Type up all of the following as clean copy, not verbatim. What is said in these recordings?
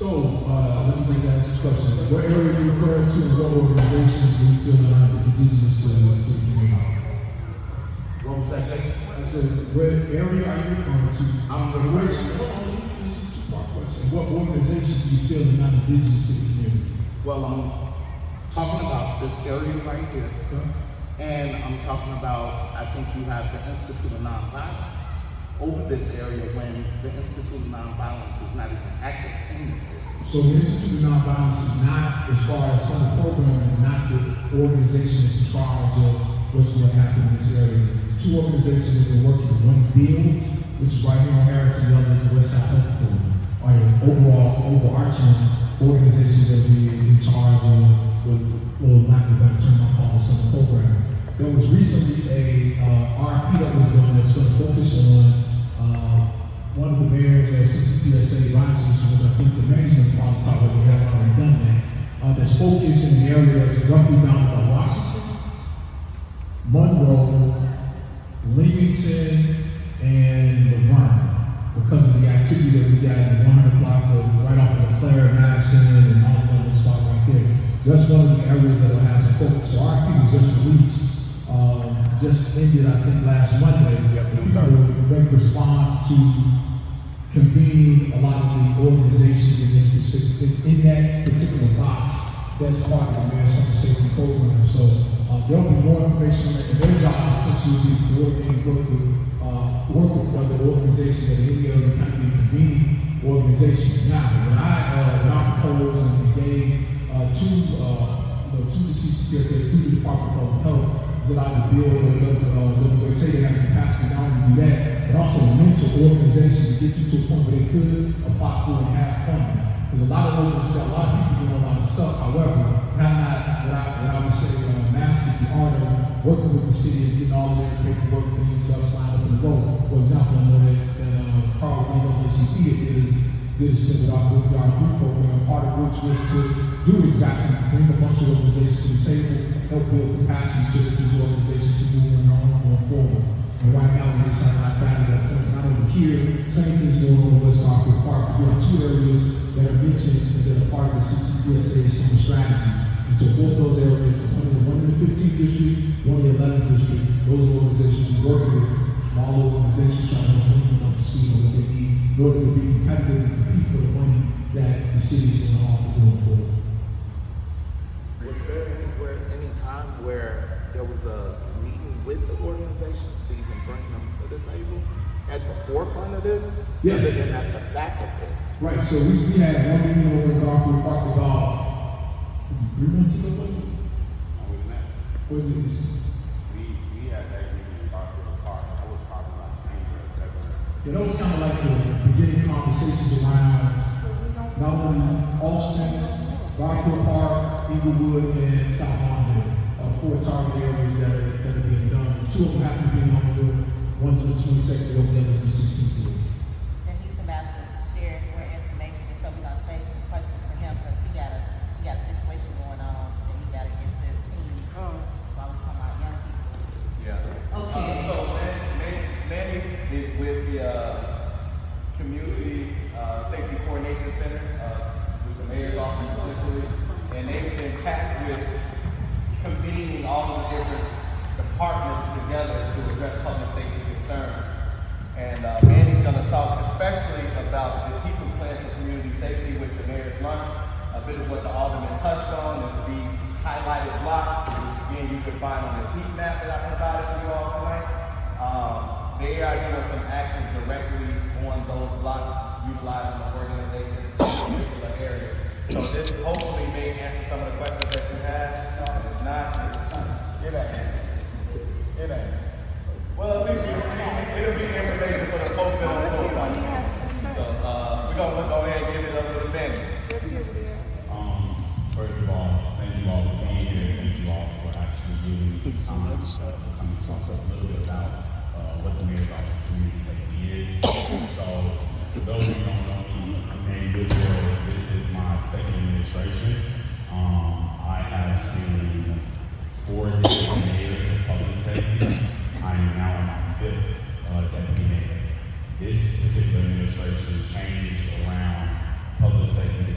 Let's just ask this question. What area are you referring to and what organizations do you feel that are indigenous to the community? What was that, Jason? I said, what area are you referring to? I'm the And what organizations do you feel are not indigenous to the community? Well, I'm talking about this area right here. Okay. And I'm talking about, I think you have the Institute of Nonviolence over this area when the Institute of Nonviolence is not even active in this area. So the Institute of Nonviolence is not, as far as some program, is not the organization that's in charge of what's going to happen in this area. Two organizations that are working, one's DEAL, which is right here on Harrison, the other is the West Side Health Program, are the overarching organizations that be in charge of what, well, not the better term, I'll call it some program. There was recently a RFP that was done that's going to focus on one of the mayors at CCPSA, Rogers, which I think the management probably thought that we have already done that, that's focused in an area that's roughly bounded by Washington, Monroe, Leamington, and Laverne, because of the activity that we got in the 100 block right off of Claire, Madison, and all of that stuff right there. So that's one of the areas that will have some focus. So RFP was just released, just ended, I think, last Monday. People make response to convening a lot of the organizations in that particular box that's part of the Mayor's Summer Safety Program. So there'll be more information on that. And their job essentially will be coordinating, work with other organizations that any other kind of convening organization. Now, when I proposed and gave to the CCPSA, through the Department of Health, that I would build or say they have the capacity not only to do that, but also mentor organizations to get you to a point where they could apply for and have funding. There's a lot of people doing a lot of stuff. However, not what I would say masters the art of working with the city is getting all of their paperwork things ducks lined up in the road. For example, I know that Carl NAACP did a stint with our group program, part of which was to do exactly, bring a bunch of organizations to the table, help build capacity so that these organizations can move on going forward. And right now, we just have not found that point. Not over here, same thing's going on in West Garfield Park. We have two areas that are mentioned that are part of the CCPSA summer strategy. And so both those areas, one in the 15th district, one in the 11th district, those organizations we work with, small organizations trying to bring them up to speed on what they need in order to be competitive and compete for the money that the city is going to offer going forward. Was there any time where there was a meeting with the organizations to even bring them to the table at the forefront of this, rather than at the back of this? Right, so we had one meeting over in Garfield Park about 3 months ago, was it? Was it this? We had that meeting in Garfield Park. That was probably like January, February. Yeah, that was kind of like the beginning conversations around not only Austin, Garfield Park, Inglewood, and South London, 4 target areas that are being done. 2 of them have to be on the wood. One's in the 22nd, the other is the 16th ward. And he's about to share more information, and so we're gonna save some questions for him because he got a situation going on and he got to get to his team while we're talking about young people. Yeah. Okay. So Manny is with the Community Safety Coordination Center with the mayor's office specifically, and they've been tasked with convening all of the different departments together to address public safety concerns. And Manny's going to talk especially about the People's Plan for Community Safety, which the mayor's running. A bit of what the alderman touched on is these highlighted blocks, which again you can find on this heat map that I provided for you all tonight. They are doing some actions directly on those blocks, utilizing the organizations in particular areas. So this hopefully may answer some of the questions that you have. If not, it ain't. Well, at least it'll be information for the folks that don't know about it. So we're gonna go ahead and give it up to Manny. First of all, thank you all for being here. Thank you all for actually giving me some time to come and talk a little bit about what the Mayor's Office of Community Safety is. So, for those who don't know me, I'm named Goodwill. This is my second administration. I have seen 4 different mayors of public safety. I am now on my 5th deputy mayor. This particular administration changed around public safety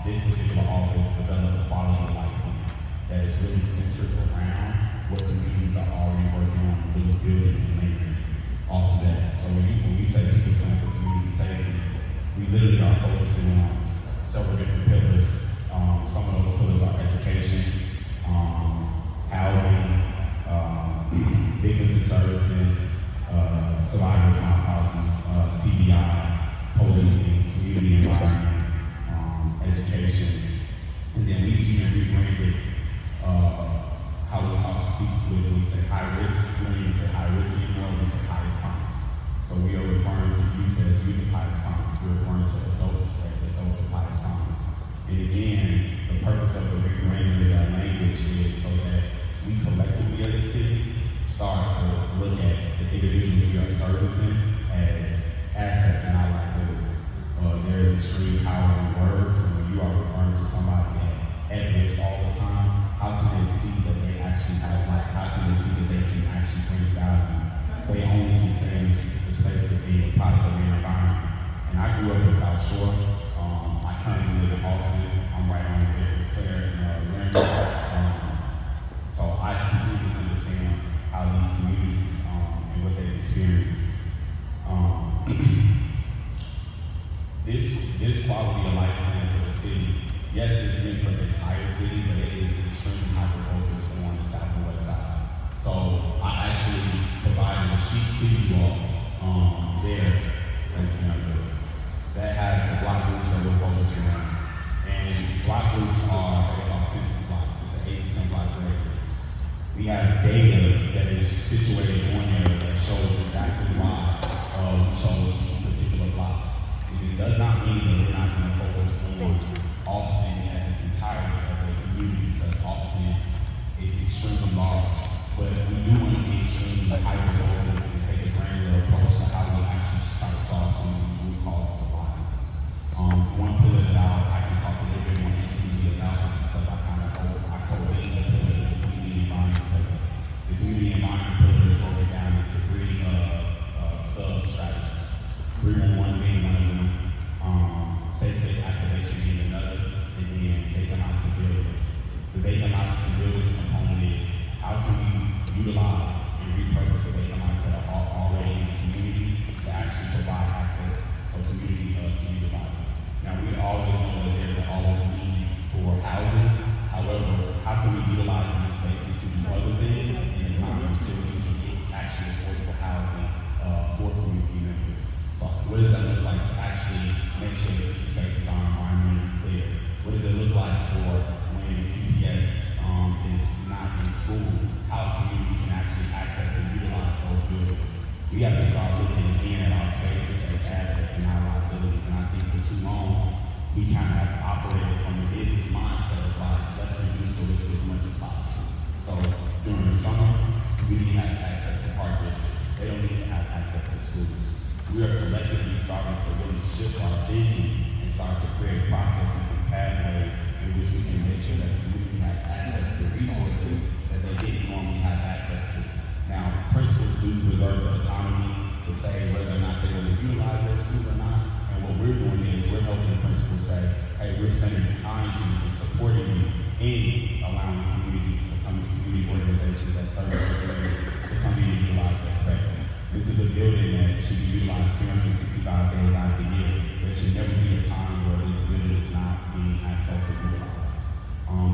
this particular office developed a quality of life plan that is really centered around what communities are already working on, really building and making off of that. So when we say people's plan for community safety, we literally are focusing on several different pillars. Some of those pillars are education, housing, victims and services, survivors and apologies, CBI, policing, community environment, education, and then we even rebranded how we talk to people with, we say high risk, we don't even say high risk anymore, we say highest promise. So we are referring to youth as youth of highest promise, we're referring to adults as adults of highest promise. And again, the purpose of the rebranding of that language is so that we collectively as a city start to look at the individuals we are servicing as assets in our livelihoods. There is extreme power in words, and when you are referring to somebody at risk all the time, how can they see that they actually have life? How can they see that they can actually bring value? They only can say the space of being a product of their environment. And I grew up in South Shore. I currently live in Austin. I'm right on the Claire and Laramie. So I completely understand how these communities and what they experience. This quality of life plan for the city, yes, it's meant for the entire city, but it is extremely hyper-focused on the south and west side. So I actually provided a sheet to you all there, that has the block groups that we're focusing on. And block groups are based on census blocks. It's an 8 to 10 block radius. We have data that is situated on there that shows exactly why we chose these particular blocks. It does not mean that we're not going to focus on Austin as its entirety as a community, because Austin is extremely large. But we do want to be extremely hyper-focused and take a granular approach to how we actually try to solve some of these root causes of violence. One pillar that I can talk a little bit more intimately about is because I co-lead the pillar is the community environment pillar. The community environment pillar is broken down into 3 sub-strategies. 311 being one of them, safe space activation being another, and then Vacant-Lots and Buildings. The Vacant-Lots and Buildings component is how can we utilize and repurpose the vacant-lots that are already in the community to actually provide access so community can utilize it. Now we always know that there's always a need for housing. However, how can we utilize these spaces to do other things in a time until we can get actually affordable housing for community members? So what does that look like to actually make sure that these spaces are environmentally clear? What does it look like for when CPS is not in school, how community can actually access and utilize those buildings? We have to start looking again at our spaces as assets and our liabilities. And I think for too long, we kind of have operated from the business mindset of like, let's reduce the risk as much as possible. So during the summer, community has access to park districts. They don't need to have access to schools. We are collectively starting to really shift our thinking and start to create processes and pathways in which we can make sure that the community has access to resources that they didn't normally have access to. Now, principals do reserve the autonomy to say whether or not they want to utilize their school or not. And what we're doing is we're helping the principals say, hey, we're standing behind you and supporting you in allowing communities to come to community organizations that serve the community to come in and utilize that space. This is a building that should be utilized 365 days out of the year. There should never be a time where this building is not being accessed or utilized.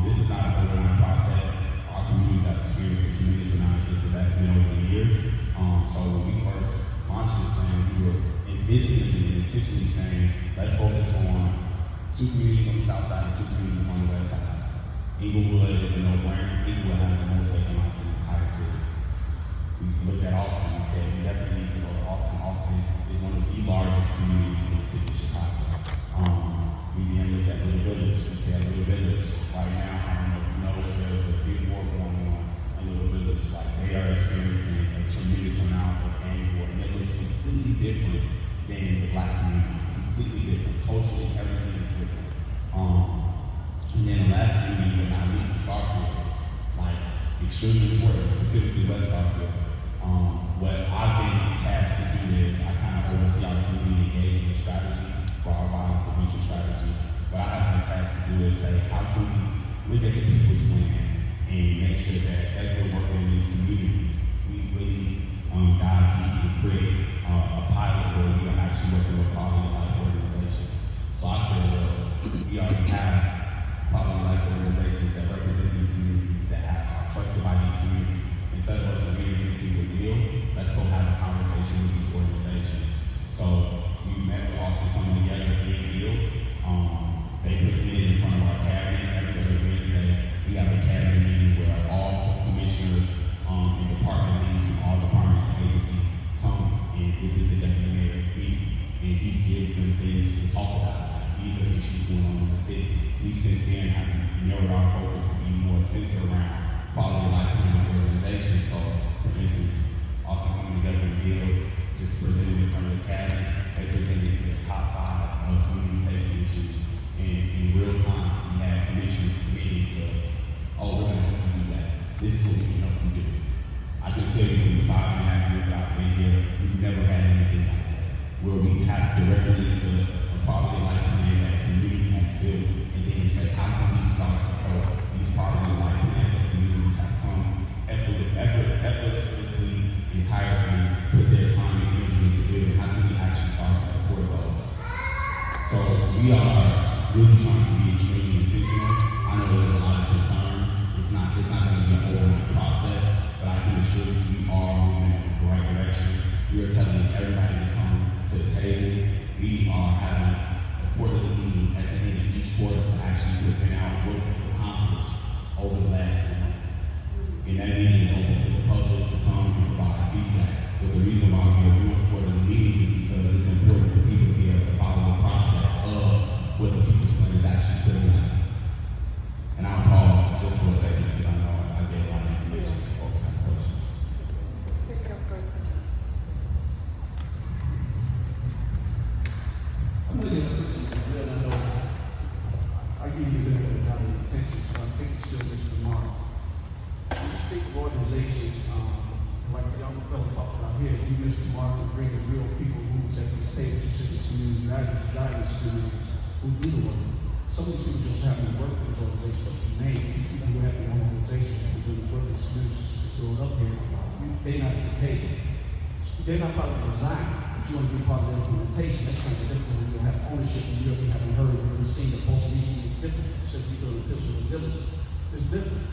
This is not an overnight process. Our communities have experienced a tremendous amount of disinvestment over the years. So when we first launched this plan, we were intentionally saying, let's focus on 2 communities on the south side and 2 communities on the west side. Inglewood is a no-brainer. Inglewood has the most vacant-lots in the entire city. We looked at Austin and said, we definitely need to go to Austin. Austin is one of the largest communities in the city of Chicago. We then looked at Little Village. We said Little Village, right now, I don't know if you know, there's a big war going on in Little Village. Like, they are experiencing a tremendous amount of gang war, and it looks completely different than the black community. Completely different. Culturally, everything is different. And then the last community, but not least, Garfield. Like, extremely important, specifically West Garfield. What I've been tasked to do is I kind of oversee our community engagement strategy for our violence prevention strategy. But I have been tasked to we already have probably like organizations that represent these communities that are trusted by these communities. Instead of us agreeing to the deal, let's go have a conversation with these organizations. So we met with Austin coming together a big deal. They presented in front of our cabinet every other Wednesday. We have a cabinet meeting where all commissioners and department leads from all departments and agencies come, and this is the deputy mayor speak, and he gives them things to talk about. Like, these are issues going on in the city. We since then have narrowed our focus to be more centered around quality of life in our organization. So, for instance, also coming together and deal, just presented in front of the cabinet, they presented the top 5 of community safety issues. And in real time, we had commissioners committing to, oh, we're going to help you do that. This is what we can help you do. I can tell you in the 5.5 years that I've been here, we've never had anything like that, where we tap directly into a quality of life plan that the community has built, and then say, how can we start to support these quality of life plans that communities have come effortlessly and tirelessly put their time and energy into building? How can we actually start to support those? So we are really trying to be extremely intentional. I know there's a lot of concerns. It's not going to be an overnight process, but I can assure you we are moving in the right direction. We are telling everybody to come to the table. We are having a quarterly meeting at the end of each quarter to actually present out what we've accomplished over the last 4 months. And that meeting is open to the public to come and provide feedback. But the reason why we are doing quarterly meetings is because it's important for people to be able to follow the process of what the people's plan is actually putting out. And I'll pause just for a second because I know I get a lot of information for all kinds of questions. Pick it up first. I'm looking at this, and I know I give you a bit of attention, so I think it's still Mr. Mark. When you speak of organizations, like the young fellow talked about here, you, Mr. Mark, are bringing real people who's at the states, Mississippi communities, guidance communities, who do the work. Some of these people just happen to work for those organizations that you name. These people who have their own organizations that do this work, it's growing up here. They're not at the table. They're not part of the design, but you want to be part of the implementation. That's kind of different when you don't have ownership and you really haven't heard or seen the post recently. It's different. Since we go to the Epistle of Village, it's different.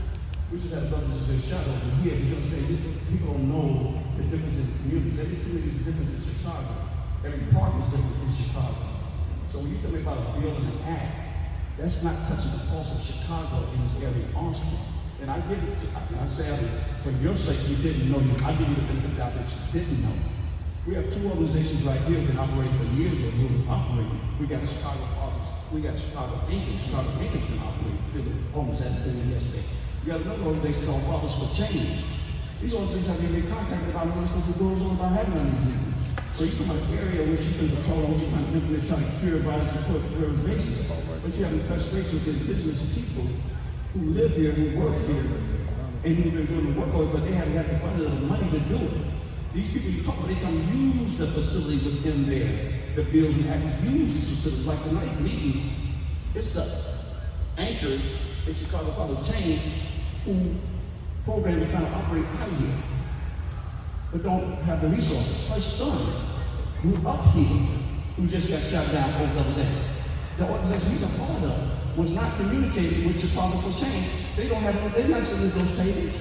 We just had a brother that's been shot over here. You know what I'm saying? People don't know the difference in the communities. Every community is different in Chicago. Every park is different in Chicago. So when you tell me about a bill and an act, that's not touching the pulse of Chicago in this area of Austin. And I give it to, I say, for your sake, you didn't know. I give you the benefit of the doubt that you didn't know. We have 2 organizations right here that operate for years or who have operated. We got Chicago Fathers. We got Chicago Anchors. Chicago Anchors can operate. Almost had to do yesterday. You got another organization called Fathers for Change. These organizations have been contacted about one of the stuff that goes on about having on these meetings. So you come an area where you can control, what you're trying to implement, trying to cure, rise, support, terrorist basis. But you have infestation with indigenous people who live here, who work here, and who've been doing the work over, but they haven't had the funding or the money to do it. These people you talk about, they come use the facility within the building, have use these facilities. Like the night meetings, it's the anchors in Chicago Fathers Change who programs are trying to operate out of here, but don't have the resources. My son, who up here, who just got shot down over the other day, the organization he's a part of was not communicating with Chicago for Change. They don't have, they're not sitting at those tables.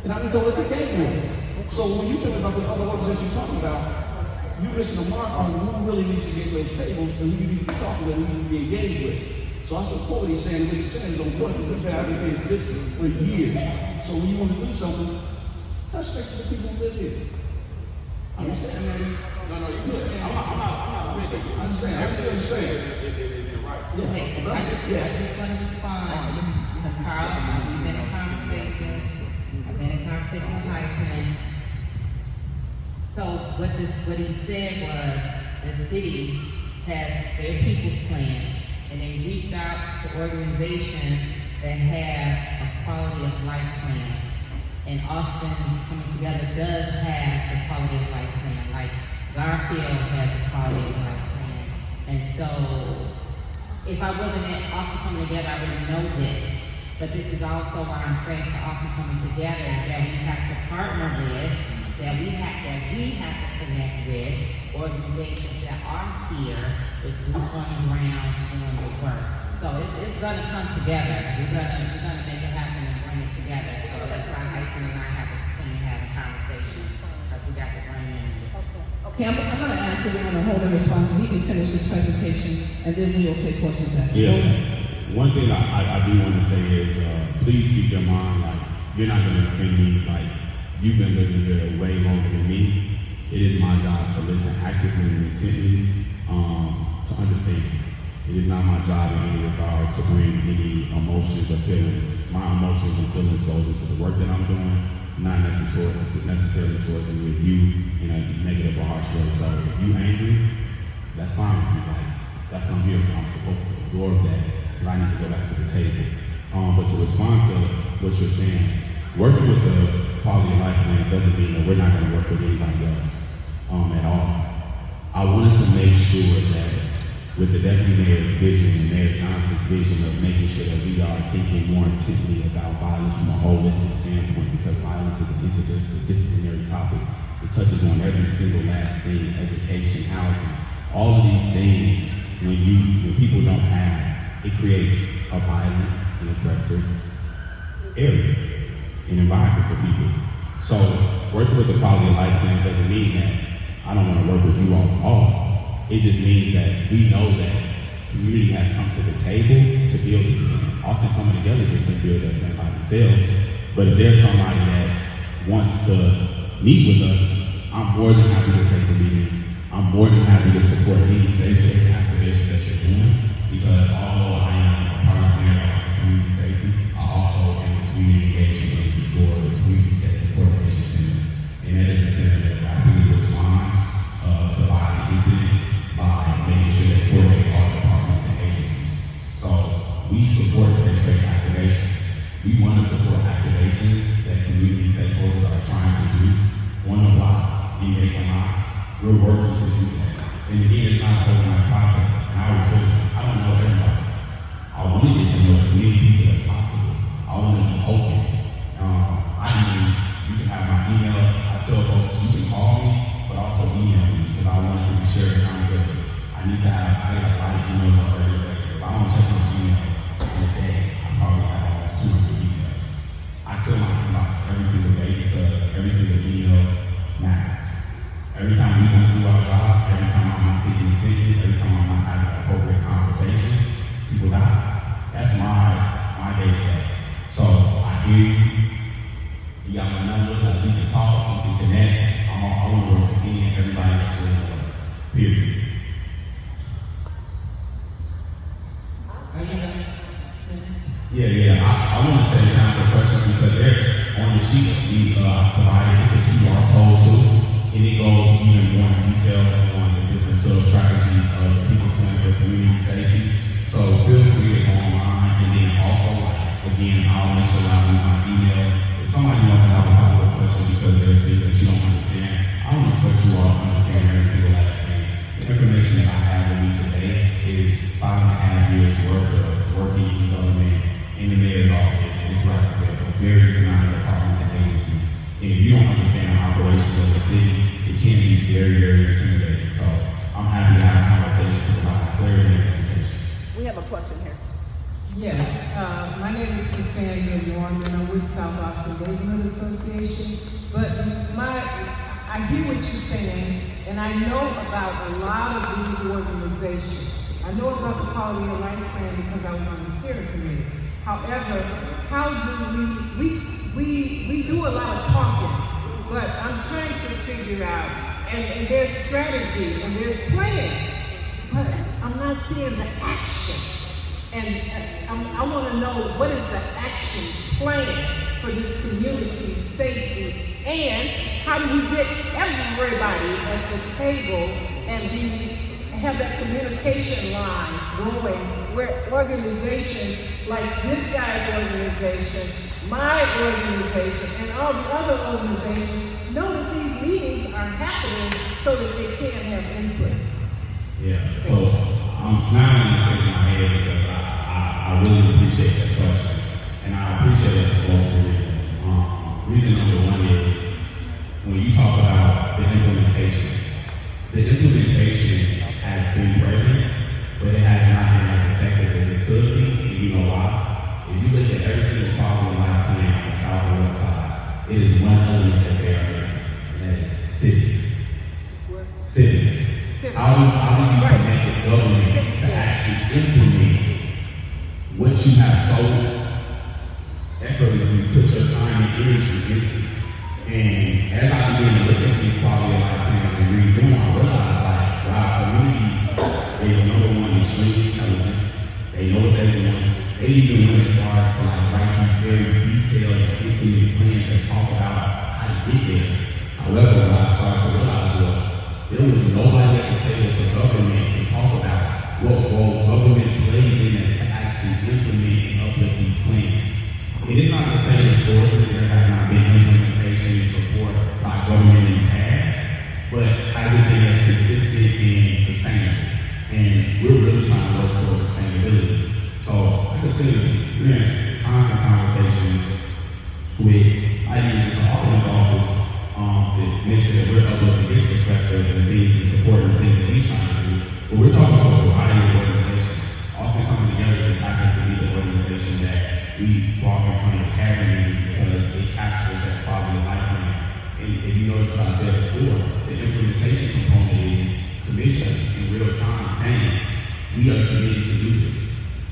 And I've been told at the gateway. So when you talk about the other organizations you're talking about, you listen to Mark on who really needs to get those tables and who you need to be talking with, who you need to be engaged with. So I support what he's saying. What he's saying is on point. We've been advocating for this for years. So when you want to do something, touch base with the people who live here. Understand, man? No, you good. I'm not with you. Understand. I understand what you're saying. You're right. Okay, I just want to respond, because Carl, we've been in conversation, I've been in conversation with Tyson. So what he said was, the city has their people's plan, and they reached out to organizations that have a quality of life plan. And Austin Coming Together does have the quality of life plan, like Garfield has a quality of life plan. And so, if I wasn't at Austin Coming Together, I wouldn't know this. But this is also what I'm saying to Austin Coming Together, that we have to partner with, that we have to connect with organizations that are here with boots on the ground doing the work. So it's gonna come together. We're gonna make it happen and bring it together. So that's why Hyson and I have to continue having conversations, because we got to bring in. Okay, I'm gonna ask everyone to hold their response, and he can finish his presentation, and then we will take questions after. Yeah. One thing I do want to say is, please keep your mind, like, you're not going to offend me, like, you've been living here way longer than me. It is my job to listen actively and intently, to understand. It is not my job in any regard to bring any emotions or feelings. My emotions and feelings goes into the work that I'm doing, not necessarily towards any of you in a negative or harsh way. So if you angry, that's fine with me. Like, that's what I'm here for. I'm supposed to absorb that, because I need to go back to the table. But to respond to what you're saying, working with the quality of life plans doesn't mean that we're not going to work with anybody else at all. I wanted to make sure that with the Deputy Mayor's vision and Mayor Johnson's vision of making sure that we are thinking more intently about violence from a holistic standpoint, because violence is an interdisciplinary topic. It touches on every single last thing: education, housing, all of these things. When people don't have, it creates a violent and aggressive area, an environment for people. So working with the quality of life plans doesn't mean that I don't want to work with you all. It just means that we know that community has come to the table to build this thing. Often coming together just to build that thing by themselves. But if there's somebody that wants to meet with us, I'm more than happy to take the meeting. I'm more than happy to support any safe space activation that you're doing, because although I am a part of the Mayor's Office of Community Safety, I also am a community engagement lead for the Community Safety Coordination Center. And that is a center that rapidly responds to violent incidents by making sure they coordinate all departments and agencies. So we support safe space activations. We want to support activations that community stakeholders are trying to do on the blocks, in vacant lots. We're working to do that. And again, it's not an overnight process. And I don't know everybody. I want to get to know as many people as possible. I want to be open. You can have my email. I tell folks, you can call me, but also email me, because I want to be sure that I'm good. I get a lot of emails on a regular basis. If I don't check my email in a day, I probably have almost 200 emails. I fill my inbox every single day because every single email matters. Every time we don't do our job, every time I'm not thinking attention, every time I'm not having appropriate conversations, people die. That's my day to day. So I hear you. You got my number. Like, we can talk, we can connect. I want to work with any and everybody that's willing to work. Period. Are you ready? Yeah. I want to say time for questions, because there's on the sheet that we provided, it's a QR code too, and it goes even more in detail on the different strategies of the People's Plan for Community Safety. So feel free to go online, and then also, again, I'll make sure I leave my email. If somebody wants to have a follow-up question because there's things that you don't understand, I don't expect you all to understand every single last thing. The information that I have with me today is 5.5 years worth of working in government, in the mayor's office, interacting with various amount of departments and agencies. And if you don't understand the operations of the city, it can be very, very intimidating. So I'm happy to have a conversation to provide clarity and education. We have a question here. Yes, my name is Cassandra Norman. I'm with South Austin Neighborhood Association. But I hear what you're saying, and I know about a lot of these organizations. I know about the Quality of Life Plan because I was on the steering committee. However, how do we do a lot of talking, but I'm trying to figure out, and there's strategy and there's plans, but I'm not seeing the action. And I want to know, what is the action plan for this community safety, and how do we get everybody at the table and have that communication line going, where organizations like this guy's organization, my organization, and all the other organizations know that these meetings are happening so that they can have input. Yeah, so I'm smiling and shaking my head because I really appreciate that question, and I appreciate it for multiple reasons. Reason number one is, when you talk about the implementation has been present, but it has not been as effective as it could be it is one element that they are missing, and that is civics. Civics. How do you connect the government to actually implement what you have so effortlessly put your time and energy into? And as I begin to look at these quality of life plans and read them, I realize like, wow, community is number one, extremely intelligent. They know what they want. They even went as far as to like write these very detailed and intimate plans that talk about how to get there. However, what I started to realize was there was nobody at the table for government to talk about what role government plays in it to actually implement and uplift these plans. It is not to say historically there has not been implementation and support by government in the past, but has it been as consistent and sustainable? And we're really trying to work towards sustainability. So I continue, we're in constant conversations with ideas in Alderman's office to make sure that we're uplifting his perspective and things and supporting the things that he's trying to do. But we're talking to a variety of organizations. Also coming together just happens to be the organization that we brought in front of the cabinet because it captures that quality of life plan. And if you notice what I said before, the implementation component is commissioners in real time saying, we are committed to do this.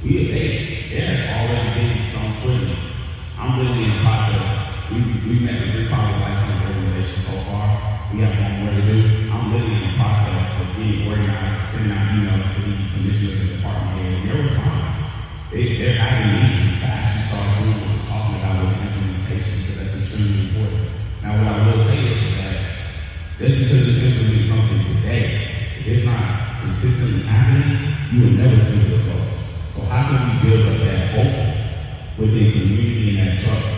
There has already been some footing. I'm literally in the process. We met with 3 quality of life plan organizations so far. We have one more to do. I'm literally in the process of getting organized, sending out emails to these commissioners and department heads, and they're responding. They're having meetings to actually start doing what we're talking about with the implementation, because that's extremely important. Now, what I will say is that just because you implement something today, if it's not consistently happening, you will never see the results. So how can we build up that hope within community and that trust?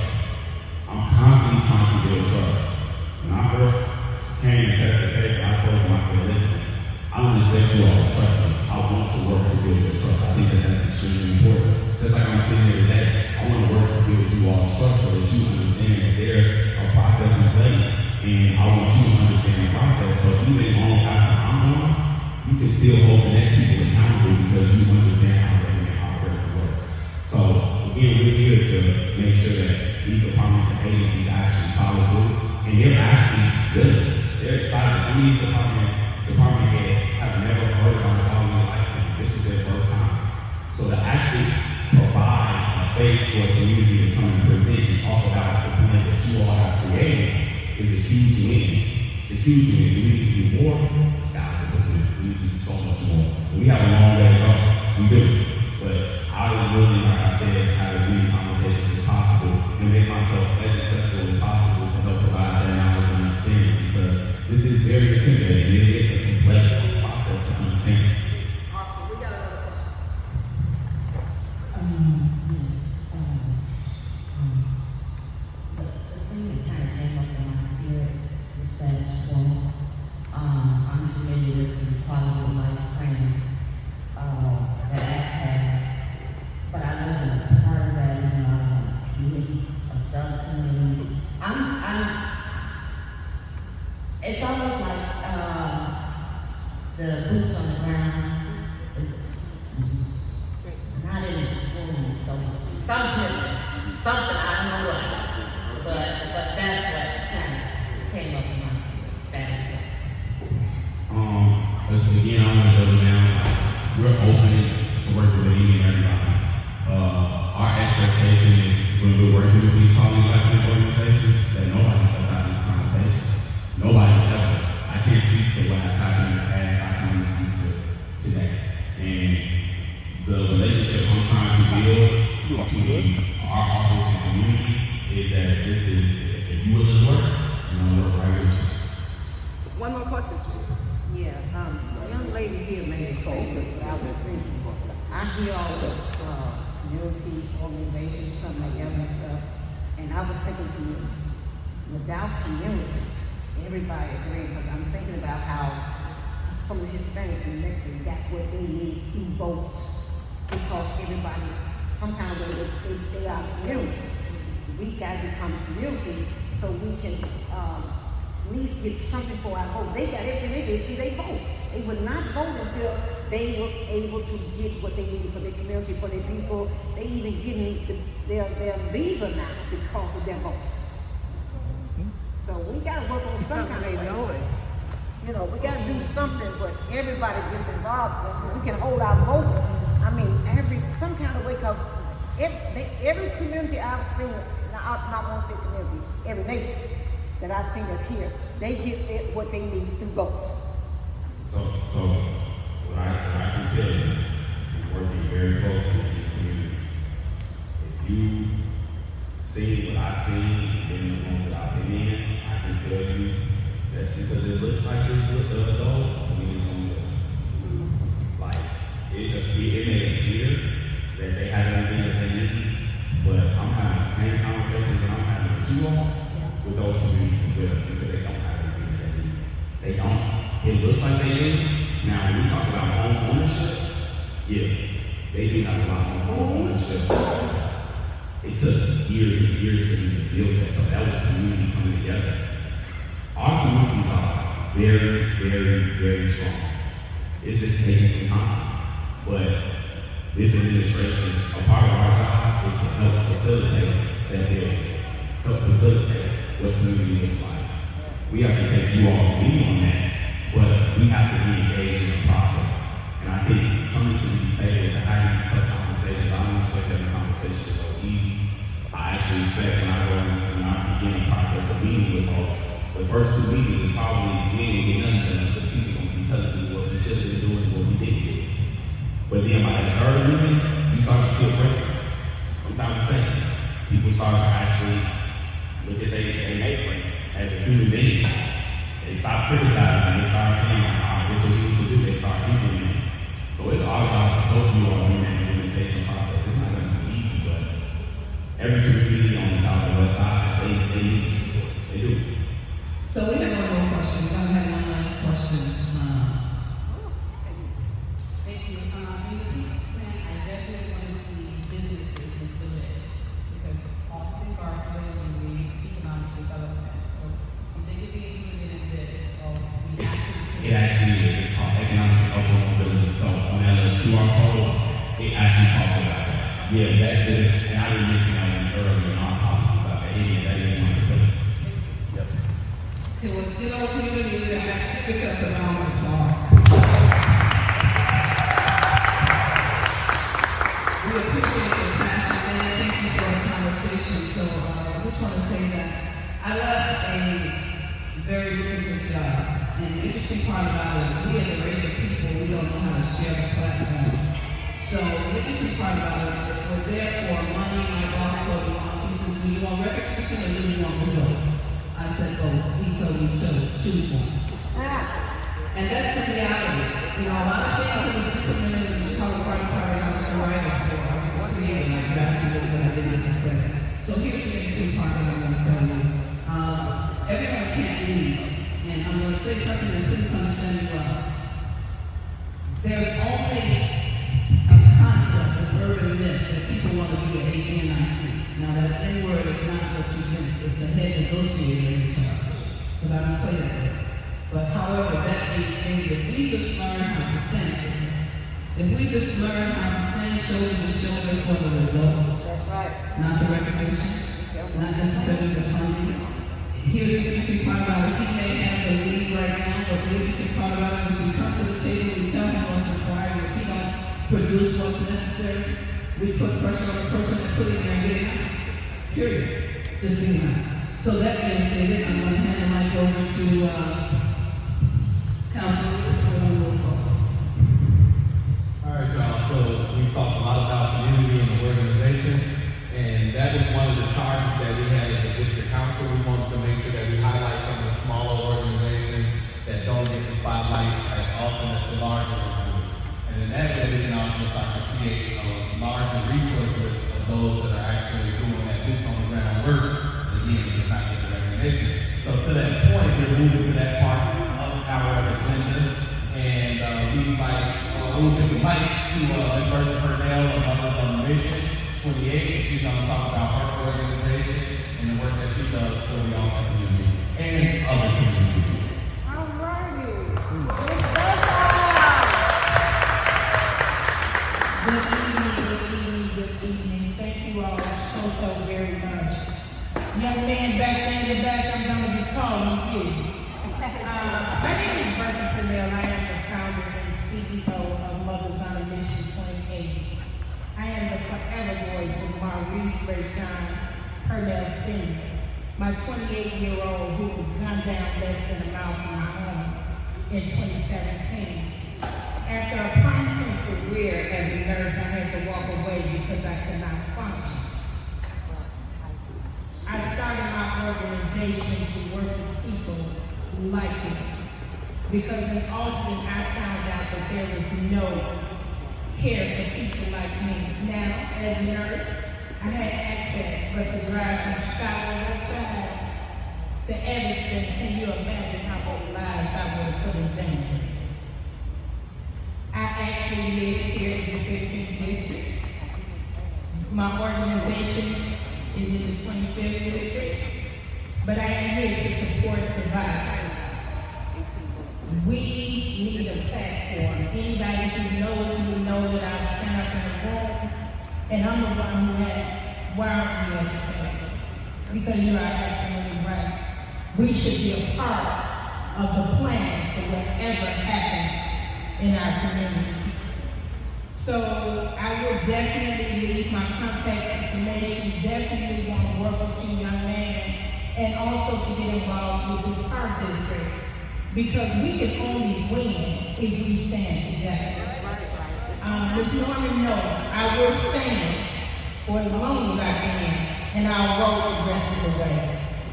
I'm constantly trying to build trust. When I first came and sat at the table, I told them, I said, listen, I want to expect you all to trust me. I want to work to build your trust. I think that that's extremely important. Just like I'm sitting here today, I want to work to build you all trust so that you understand that there's a process in place, and I want you to understand the process. So even long after I'm gone, you can still hold the next people accountable because you understand how government operates and works. So again, we're here to make sure that these departments and agencies actually follow through, and they're actually willing. They're excited. Some of these department heads have never heard about quality of life plan. This is their first time. So to actually provide a space for a community to come and present and talk about the plan that you all have created is a huge win. It's a huge win. We need to do more. 1,000%. We need to do so much more. We have a long way to go. We do. But I would really, like I said, have as many conversations as possible and make myself as accessible as possible to help provide that knowledge and understanding, because this is very intimidating. It is a complex process to understand. Awesome. We got another question. The thing that kind of came up in my spirit was status quo. I'm familiar with the quality of life training that Act has, but I wasn't a part of that even though I was on a committee, a subcommittee. It's almost like the boots on the ground is not in the room, so something's missing. Something, I don't know what, but that's what kind of came up in my spirit, status quo. Again, I want to go down. We're open to working with any and everybody. Our expectation is when we're working with these quality life plan organizations that nobody shuts out this conversation. Nobody ever. I can't speak to what has happened in the past. I can only speak to today. And the relationship I'm trying to build between our office and community is that this is, if you willing to work, I'm going to work right with you. One more question. Yeah, the young lady here made a statement, but I was thinking, I hear all the community organizations come together and stuff, and I was thinking community. Without community, everybody agreeing, because I'm thinking about how some of the Hispanics and Mexicans got what they need through votes, because everybody, somehow they are community. We got to become a community so we can at least get something for our vote. They got everything they did through their votes. They would not vote until they were able to get what they needed for their community, for their people. They even getting their visa now because of their votes. So we gotta work on some kind of way. You know, we gotta do something, but everybody gets involved. We can hold our votes. I mean, some kind of way, because every community I've seen, not want to say community, every nation that I've seen that's here, they get what they need through votes. So what I can tell you, we're working very closely with these communities. If you see what I've seen in the rooms that I've been in, I can tell you, just because it looks like it's good the adult, I mean it's gonna go. Like, it may appear that they have everything that they need, but I'm having the same conversations that I'm having with you all, with those communities as well, because they don't have everything that they need. They don't. It looks like they do. Now, when we talk about home ownership, yeah, they do have a lot of home ownership. It took years and years for them to build that, but that was community coming together. Our communities are very, very, very strong. It's just taking some time. But this administration, a part of our job is to help facilitate that building, help facilitate what community looks like. We have to take you all's lead on that, but we have to be engaged in the process. And I think coming to these tables and having these tough conversations, I don't expect every conversation to go easy. I actually expect when I begin the process of meeting with folks, the first 2 meetings is probably we ain't gonna get nothing done because people gonna be telling me what we should have been doing and what we didn't do. But then by the third meeting, you start to see a break. Sometimes the same. People start to actually look at their neighbors as a human being. They stop criticizing. They start saying, this is what you should do. They start implementing. So it's our job to help you all in that implementation process. It's not going to be easy, but every community on the south and west side, they need the support. They do. So we have one more question. We're going to have one last question. Thank you. In the People's Plan, I definitely want to see businesses included because Austin Garfield and we need economic development. So if they could be included in this, we ask them to. It actually is. It's called economic development. So on that little QR code, it actually talks about that. Yeah, that's good. And I didn't mention that one earlier in our policy about that. Yeah, that is one of the things. Yes. Okay, well, community leader, give yourself a round of applause. We appreciate your passion, and thank you for the conversation. So I just want to say that I left a very lucrative job. And the interesting part about it is we as a race of people, we don't know how to share the platform. So the interesting part about it, if we're there for money, my boss told me once, he says, do you want recognition or do you want results? I said both. He told me choose one. And that's the reality. A lot of things that was implemented in the Chicago Party I was the writer for. I was the creator. I drafted it, but I didn't get the credit. So here's the interesting part that I'm going to tell you. Everyone can't lead. And I'm going to say something that please understand me well. There's only a concept of urban myth that people want to do at HNIC. Now that N word is not what you think. It's the head negotiator in charge. Because I don't play that way. But however, that being stated, if we just learn how to stand, if we just learn how to stand shoulder to shoulder for the result, That's right. not the recognition, not necessarily the funding. Here's the interesting part about it. He may have the lead right now, but the interesting part about it is we come to the table, we tell him what's required, and if he don't produce what's necessary, we put pressure on the person and put it in there and get it out. Period. Just being right. So that being stated, I'm going to hand the mic over to Councilman Lewis for one more call. All right, y'all. So we talked a lot about community and the organization, and that was one of the charges that we had as a district council. We wanted to make sure that we highlight some of the smaller organizations that don't get the spotlight as often as the larger ones do. And in that way, we can also start to create a larger resource list of those that are actually doing that boots on the ground work. And again, it's not just the recognition. So to that point, we're moving to that part of our agenda, and we'll give the mic to Ms. Bertha Purnell of Mothers on the Mission 28. She's going to talk about her organization and the work that she does for the Austin community and other communities. All righty. Good evening. Thank you all so very much. Young man back there in the back, I'm going to be call on you. My name is Bertha Purnell. I am the founder and CEO of Mothers on a Mission 28. I am the forever voice of Maurice Rayshawn Purnell Sr., my 28-year-old who was gunned down less than a mile from my home in 2017. After a promising career as a nurse, I had to walk away because I could not function. I started my organization to work with people like me because in Austin I found out that there was no care for people like me. Now, as a nurse, I had access, but to drive from Chicago outside to Evanston, can you imagine how many lives I would have put in danger? I actually live here in the 15th district. My organization is in the 25th district, but I am here to support survivors. We need a platform. Anybody who knows me knows that I stand up in the room, and I'm the one who asks, why aren't we at the table? Because you are absolutely right. We should be a part of the plan for whatever happens in our community. So I will definitely leave my contact information, definitely want to work with you, young man, and also to get involved with this park district, because we can only win if we stand together. That's right. Ms. Norman, no, I will stand for as long as I can, and I'll roll the rest of the way.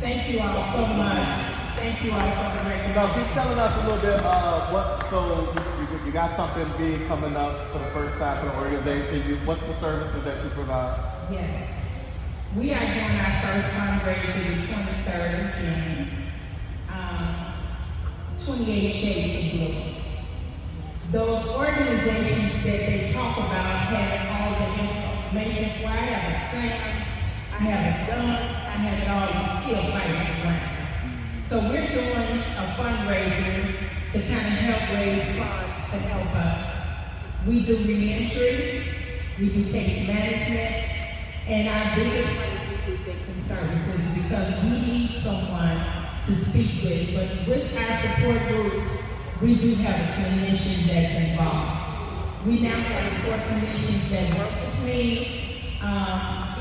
Thank you all so much. Thank you all for the recognition. Now, keep telling us a little bit, so you got something big coming up for the first time for the organization. What's the services that you provide? Yes. We are doing our first fundraiser the 23rd of June. 28 Shades of Blue. Those organizations that they talk about having all the information for, I have exams, I have guns, I have it all, and still fighting grants. So we're doing a fundraiser to kind of help raise funds to help us. We do reentry, we do case management, and our biggest one is we do victim services because we need someone to speak with. But with our support groups, we do have a clinician that's involved. We now have 4 clinicians that work with me.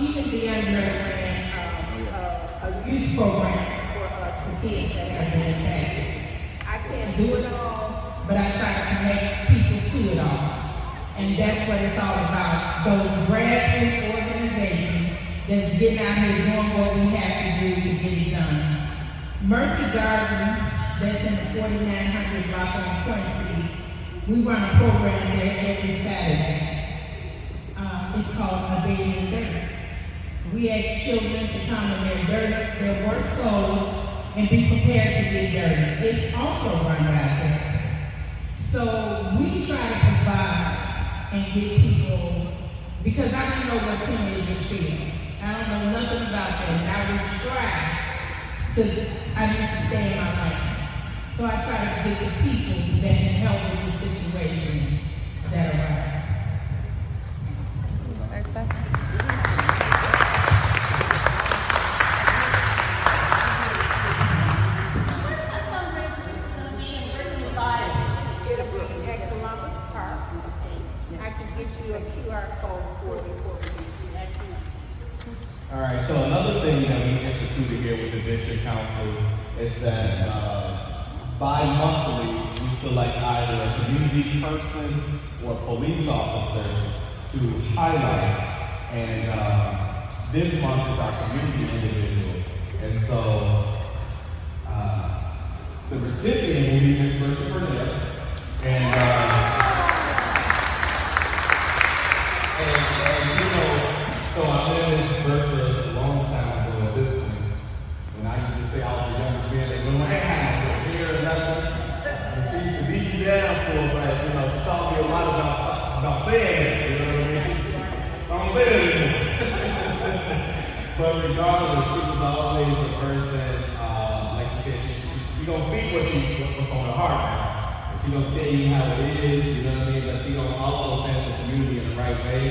Even DeAndre ran a youth program for kids that have been impacted. I can't do it all, but I try to connect people to it all. And that's what it's all about. Those grassroots organizations that's getting out here doing what we have to do to get it done. Mercy Gardens, that's in the 4900 block on Quincy, we run a program there every Saturday. It's called A Baby in Dirt. We ask children to come in their work clothes and be prepared to get dirty. It's also run by therapists. So we try to provide and get people, because I don't know what teenagers feel. I don't know nothing about them. And I would I need to stay in my lane. So I try to get the people that can help with the situations that arise. At Columbus Park, I can get you a QR code for it before we do next week. All right, so another thing that we instituted here with the district council is that bi-monthly we select either a community person or a police officer to highlight. And this month is our community individual. And so the recipient will be Ms. Bertha Purnell. And you know, so I met Ms. Bertha a long time ago at this point. When I used to say I was a young man, they go, hey, here and nothing. She used to beat you down for, but you know, she taught me a lot about saying it, you know what I mean? I don't say it anymore. But regardless, she was always a person, like she said, she gonna speak what's on her heart. She gonna tell you how it is, you know what I mean? But she gonna also stand the community in the right way.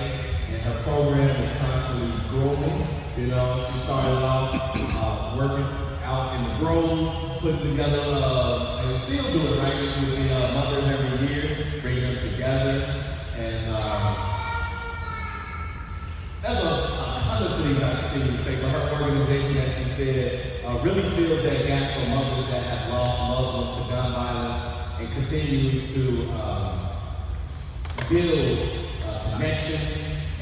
And her program is constantly growing. You know, she started off working out in the groves, putting together, and still do it, right? With the mothers every year, bringing them together. And there's a ton of things I continue to say, but her organization, as she said, really fills that gap for mothers that have lost loved ones to gun violence and continues to build connections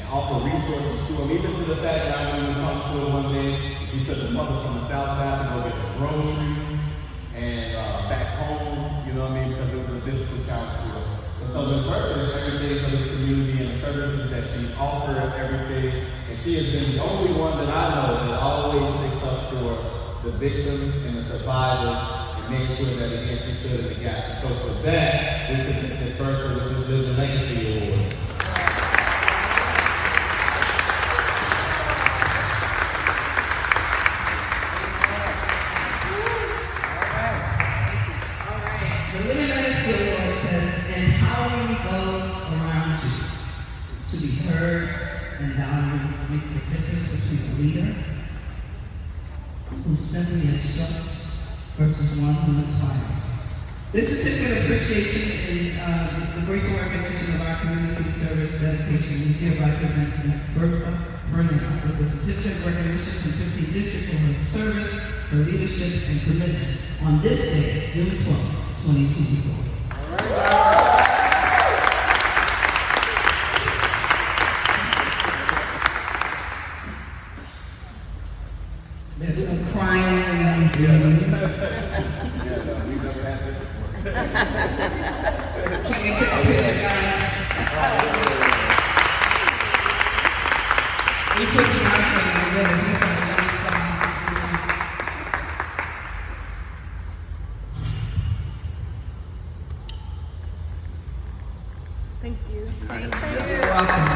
and offer resources to them, even to the fact that I remember coming to her one day, she took a mother from the south side to go get the groceries and back home, you know what I mean, because it was a difficult challenge for her. And so the purpose is everything for this community and the services that she offered, everything, and she has been the only one that I know that always sticks up for the victims and the survivors and making sure that, again, she stood in the gap. And so for that, we present this person with this Living Legacy Award. The Living Legacy Award says, empowering those around you to be heard and valued makes the difference between a leader who simply instructs versus one who inspires. This certificate of appreciation is the grateful recognition of our community service dedication. We hereby present Ms. Bertha Burnell with the certificate of recognition from 15th District for her service, her leadership, and commitment on this day, June 12th, 2024. There's no crying in these meetings. Can we take a picture, guys? We put the outfit together. This is a nice song. Thank you. You're welcome.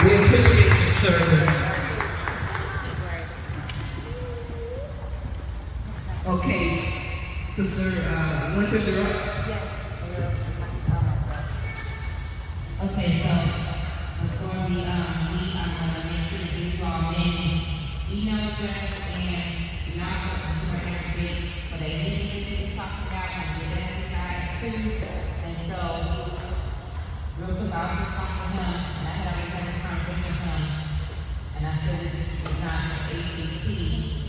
We appreciate your service. Okay, Sister Winters, you're up. Okay, so before we leave, I'm gonna make sure to give you all Mandy's email address and not for everything, but they need to talk about and the best guys too. And so, real quick, I'll just talk to him, and I had already had this conversation with him, and I feel this is not for ACT,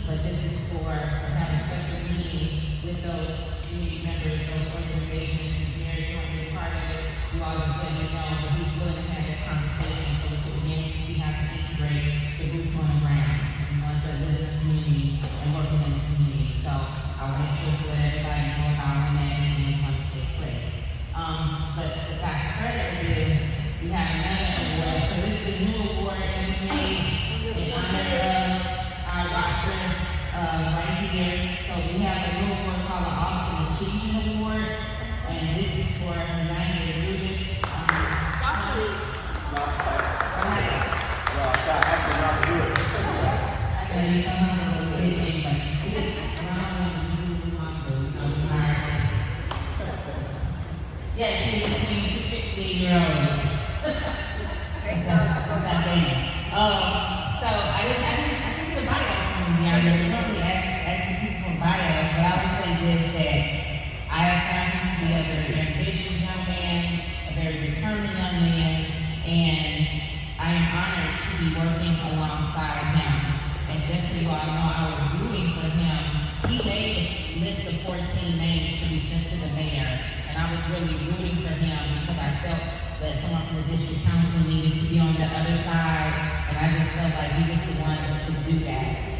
but this is for having a special meeting with those community members, those organizations, Mary Jones is part of it. You all just let me know that he's willing to have that conversation so we can begin to see how to integrate the boots on the ground and ones that live in the community and working in the community. So I'll make sure to let everybody know how when that meeting is going to take place. But the fact further is we have another award. So this is the new award that we made in honor of our doctor right here. So we have a new award called the Austin Achievement Award, and this is for United Rubis. Yeah, he's 50-year-old. So I didn't get a bio from young man. We normally ask people for bios, but I would say this, that I have found him to be a very ambitious young man, a very determined young man, and I am honored to be working alongside him. And just so you all know, I was rooting for him. He made a list of 14 names to be sent to the mayor, and I was really rooting for him because I felt that someone from the district council needed to be on the other side, and I just felt like he was the one to do that.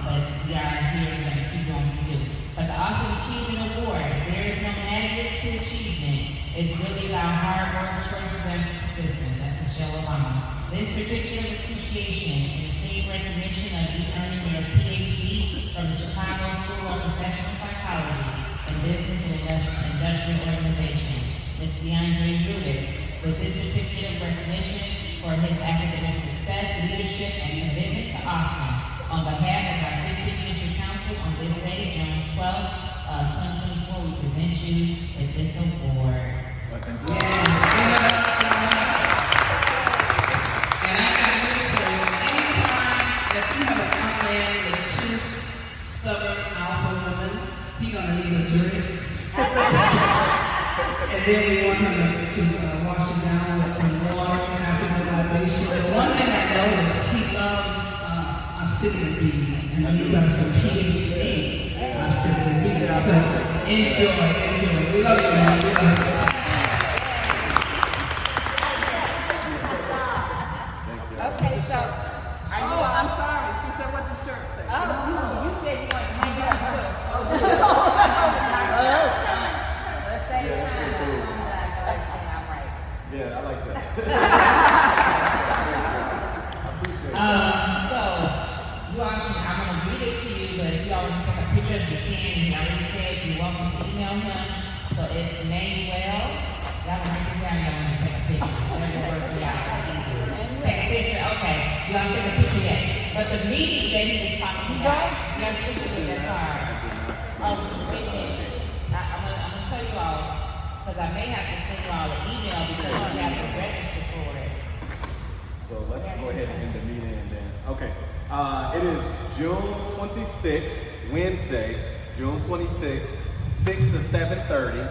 But we are here, we're going to keep doing what we do. But the Austin Achievement Award, there is no magic to achievement. It's really about hard work, choices, and persistence. That's Michelle Obama. This certificate of appreciation is state recognition of you earning your PhD from the Chicago School of Professional Psychology and Business and Industrial Organization. Ms. DeAndre Rubis, with this certificate of recognition for his academic success, leadership, and commitment to Austin. On behalf of our 15th District Council on this day, June 12th, 2024, we present you with this award. Yes. And I got news for you. Anytime that you have a young man with two stubborn city employees, and these are some PhD city employees. So enjoy. We love you, man. We love you. Okay, so, are you all? I'm sorry. She said what the shirt said. Oh, you said you wanted to hang out too. Let's say it's time. I'm right. Yeah, I like that. So, you all can, I'm gonna read it to you, but if you all want to take a picture of the can, he already said you're welcome to email him. So it's Manuel. Y'all can write it down, y'all want to take a picture. Whatever works for y'all. Take a picture, okay. You want to take a picture, yes. But the meeting that he was talking about, you got a picture with that card. Oh, wait a minute. I'm gonna tell you all, because I may have to send you all an email because you have to register for it. So let's go ahead and end the meeting and then, okay. It is June 26th, Wednesday, June 26th, 6 to 7:30.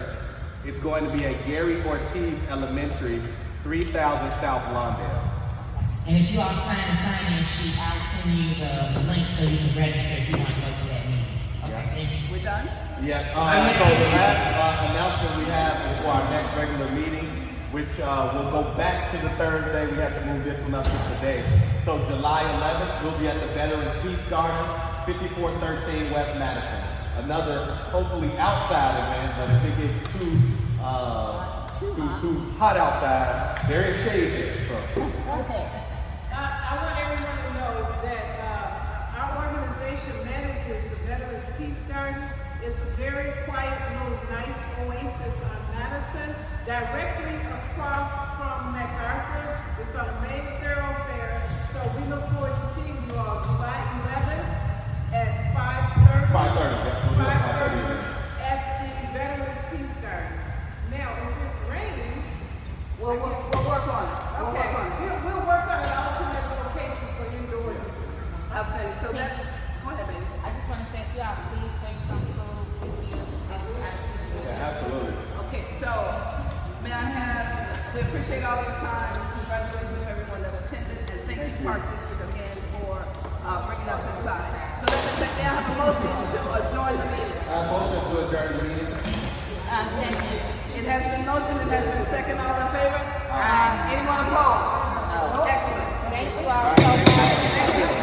It's going to be at Gary Ortiz Elementary, 3000 South Lawndale. And if you all sign the sign-in sheet, I'll send you the link so you can register if you want to go to that meeting. Okay, thank you. We're done? Yeah, so the last announcement we have is for our next regular meeting, which will go back to the Thursday. We have to move this one up to today. So July 11th, we'll be at the Veterans Peace Garden, 5413 West Madison. Another, hopefully outside event, but if it gets too hot outside, there is shade there. So. Okay. I want everyone to know that our organization manages the Veterans Peace Garden. It's a very quiet, little nice oasis on Madison, directly across from MacArthur's. It's on the main thoroughfare. So we look forward to seeing you all July 11th at 5:30. 5:30 at the Veterans Peace Garden. Now, if it rains, We'll work on it. okay, we'll work on an alternate location for indoors. Outstanding. So that, go ahead, baby. I just want to thank you all. Please take some food with you. Yeah, absolutely. Okay, so may I have, we appreciate all your time. Congratulations to everyone that attended, and thank you, Park District, again for bringing us inside. So may I have a motion to adjourn the meeting? Motion to adjourn the meeting. Thank you. It has been motioned, it has been second. All in favor? Anyone opposed? No. Excellent. Thank you all so much. Thank you.